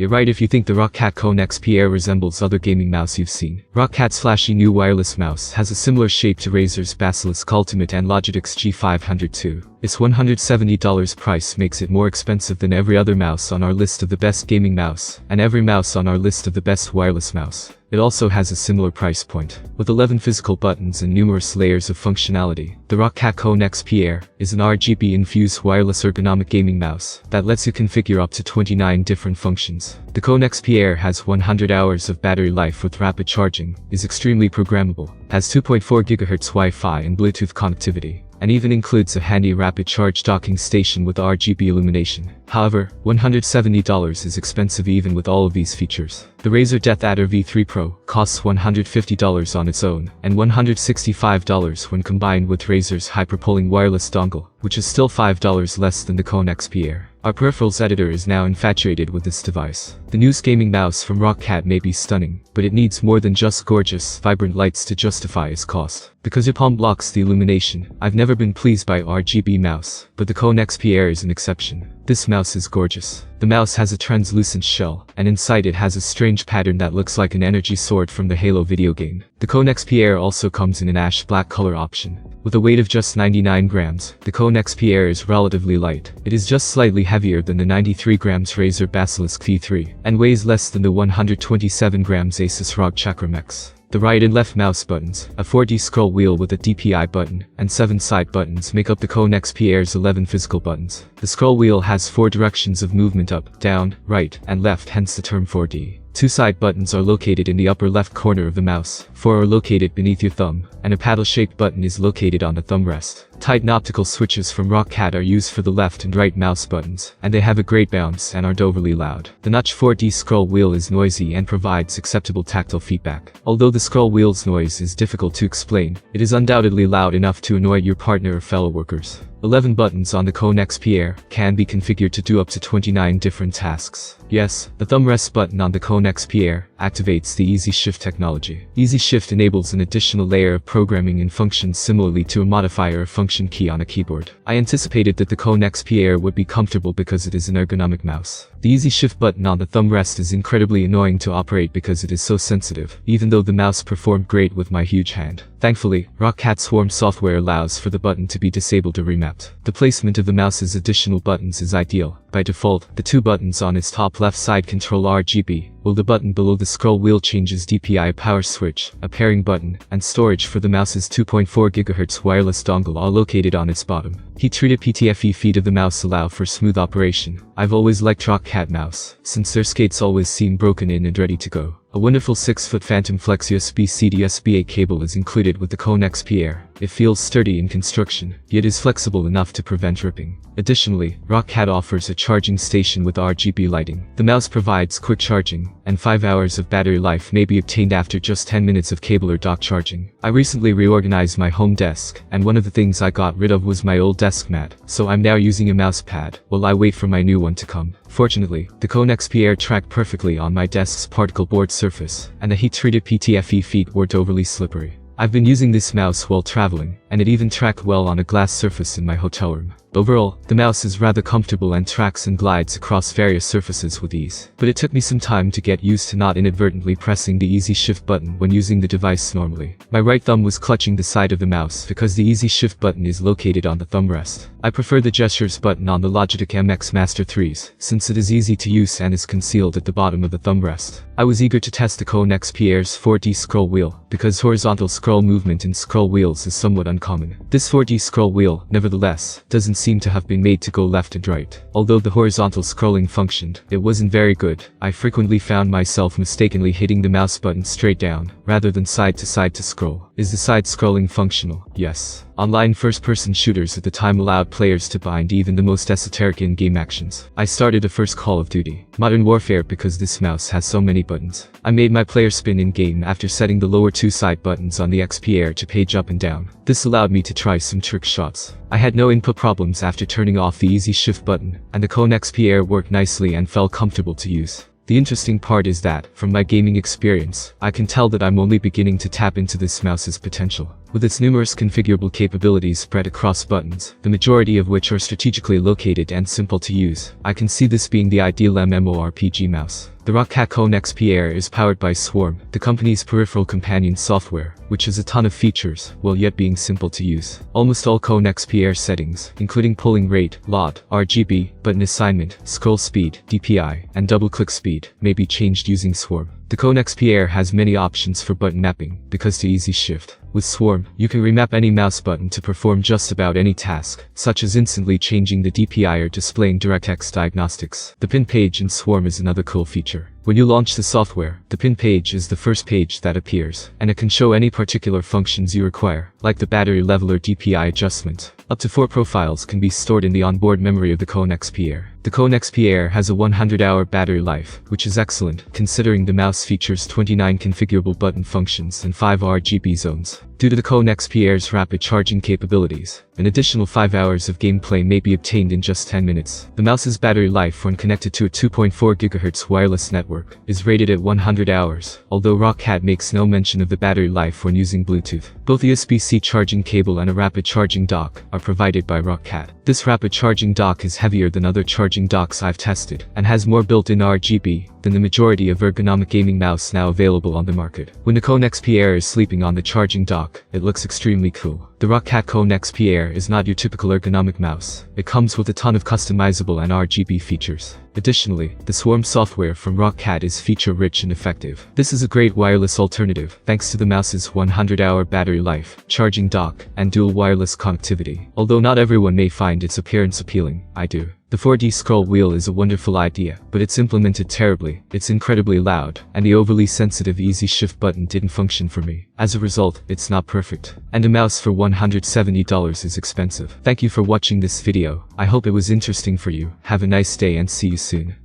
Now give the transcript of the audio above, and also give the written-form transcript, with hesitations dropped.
You're right if you think the Roccat Kone XP Air resembles other gaming mouse you've seen. Roccat's flashy new wireless mouse has a similar shape to Razer's Basilisk Ultimate and Logitech's G502. Its $170 price makes it more expensive than every other mouse on our list of the best gaming mouse, and every mouse on our list of the best wireless mouse. It also has a similar price point. With 11 physical buttons and numerous layers of functionality, the Roccat Kone XP Air is an RGB-infused wireless ergonomic gaming mouse that lets you configure up to 29 different functions. The Kone XP Air has 100 hours of battery life with rapid charging, is extremely programmable, has 2.4 GHz Wi-Fi and Bluetooth connectivity, and even includes a handy rapid charge docking station with RGB illumination. However, $170 is expensive even with all of these features. The Razer Death Adder V3 Pro costs $150 on its own, and $165 when combined with Razer's hyperpolling wireless dongle, which is still $5 less than the Kone XP Air. Our peripherals editor is now infatuated with this device. The newest gaming mouse from Roccat may be stunning, but it needs more than just gorgeous, vibrant lights to justify its cost. Because your palm blocks the illumination, I've never been pleased by RGB mouse, but the Kone XP Air is an exception. This mouse is gorgeous. The mouse has a translucent shell, and inside it has a strange pattern that looks like an energy sword from the Halo video game. The Kone XP Air also comes in an ash black color option. With a weight of just 99 grams, the Kone XP Air is relatively light. It is just slightly heavier than the 93 grams Razer Basilisk V3, and weighs less than the 127 grams Asus ROG Chakram X. The right and left mouse buttons, a 4D scroll wheel with a DPI button, and 7 side buttons make up the Kone XP Air's 11 physical buttons. The scroll wheel has 4 directions of movement up, down, right, and left, hence the term 4D. 2 side buttons are located in the upper left corner of the mouse, 4 are located beneath your thumb, and a paddle-shaped button is located on the thumb rest. Titan optical switches from Roccat are used for the left and right mouse buttons, and they have a great bounce and aren't overly loud. The Notch 4D scroll wheel is noisy and provides acceptable tactile feedback. Although the scroll wheel's noise is difficult to explain, it is undoubtedly loud enough to annoy your partner or fellow workers. 11 buttons on the Kone XP Air can be configured to do up to 29 different tasks. Yes, the thumb rest button on the Kone XP Air activates the Easy Shift technology. Easy Shift enables an additional layer of programming and functions similarly to a modifier or function key on a keyboard. I anticipated that the Kone XP Air would be comfortable because it is an ergonomic mouse. The Easy Shift button on the thumb rest is incredibly annoying to operate because it is so sensitive, even though the mouse performed great with my huge hand. Thankfully, Roccat Swarm software allows for the button to be disabled or remapped. The placement of the mouse's additional buttons is ideal. By default, the 2 buttons on its top left side control RGB, while the button below the scroll wheel changes DPI power switch, a pairing button, and storage for the mouse's 2.4 GHz wireless dongle are located on its bottom. Heat-treated PTFE feet of the mouse allow for smooth operation. I've always liked Roccat mouse, since their skates always seem broken in and ready to go. A wonderful 6-foot Phantom Flex USB-C to USB-A cable is included with the Kone XP Air. It feels sturdy in construction, yet is flexible enough to prevent ripping. Additionally, Roccat offers a charging station with RGB lighting. The mouse provides quick charging, and 5 hours of battery life may be obtained after just 10 minutes of cable or dock charging. I recently reorganized my home desk, and one of the things I got rid of was my old desk mat, so I'm now using a mouse pad while I wait for my new one to come. Fortunately, the Kone XP Air tracked perfectly on my desk's particle board surface, and the heat-treated PTFE feet weren't overly slippery. I've been using this mouse while traveling, and it even tracked well on a glass surface in my hotel room. Overall, the mouse is rather comfortable and tracks and glides across various surfaces with ease. But it took me some time to get used to not inadvertently pressing the Easy Shift button when using the device normally. My right thumb was clutching the side of the mouse because the Easy Shift button is located on the thumb rest. I prefer the Gestures button on the Logitech MX Master 3s, since it is easy to use and is concealed at the bottom of the thumb rest. I was eager to test the Kone XP Air's 4D scroll wheel, because horizontal scroll movement in scroll wheels is somewhat uncommon. This 4D scroll wheel, nevertheless, doesn't seem to have been made to go left and right. Although the horizontal scrolling functioned, it wasn't very good. I frequently found myself mistakenly hitting the mouse button straight down, rather than side to scroll. Is the side scrolling functional? Yes. Online first-person shooters at the time allowed players to bind even the most esoteric in-game actions. I started the first Call of Duty Modern Warfare because this mouse has so many buttons. I made my player spin in-game after setting the lower 2 side buttons on the XP Air to page up and down. This allowed me to try some trick shots. I had no input problems after turning off the Easy Shift button, and the Kone XP Air worked nicely and felt comfortable to use. The interesting part is that, from my gaming experience, I can tell that I'm only beginning to tap into this mouse's potential. With its numerous configurable capabilities spread across buttons, the majority of which are strategically located and simple to use, I can see this being the ideal MMORPG mouse. The Roccat Kone XP Air is powered by Swarm, the company's peripheral companion software, which has a ton of features, while yet being simple to use. Almost all Kone XP Air settings, including polling rate, LOD, RGB, button assignment, scroll speed, DPI, and double-click speed, may be changed using Swarm. The Kone XP Air has many options for button mapping, because to easy shift. With Swarm, you can remap any mouse button to perform just about any task, such as instantly changing the DPI or displaying DirectX diagnostics. The pin page in Swarm is another cool feature. When you launch the software, the pin page is the first page that appears, and it can show any particular functions you require, like the battery level or DPI adjustment. Up to 4 profiles can be stored in the onboard memory of the Kone XP Air. The Kone XP Air has a 100-hour battery life, which is excellent, considering the mouse features 29 configurable button functions and 5 RGB zones. Due to the Kone XP Air's rapid charging capabilities, an additional 5 hours of gameplay may be obtained in just 10 minutes. The mouse's battery life when connected to a 2.4 GHz wireless network is rated at 100 hours, although Roccat makes no mention of the battery life when using Bluetooth. Both USB-C charging cable and a rapid charging dock are provided by Roccat. This rapid charging dock is heavier than other charging docks I've tested, and has more built-in RGB than the majority of ergonomic gaming mouse now available on the market. When the Kone XP Air is sleeping on the charging dock, it looks extremely cool. The Roccat Kone XP Air is not your typical ergonomic mouse. It comes with a ton of customizable and RGB features. Additionally, the Swarm software from Roccat is feature-rich and effective. This is a great wireless alternative, thanks to the mouse's 100-hour battery life, charging dock, and dual wireless connectivity. Although not everyone may find its appearance appealing, I do. The 4D scroll wheel is a wonderful idea, but it's implemented terribly, it's incredibly loud, and the overly sensitive easy shift button didn't function for me. As a result, it's not perfect. And a mouse for $170 is expensive. Thank you for watching this video. I hope it was interesting for you. Have a nice day and see you soon.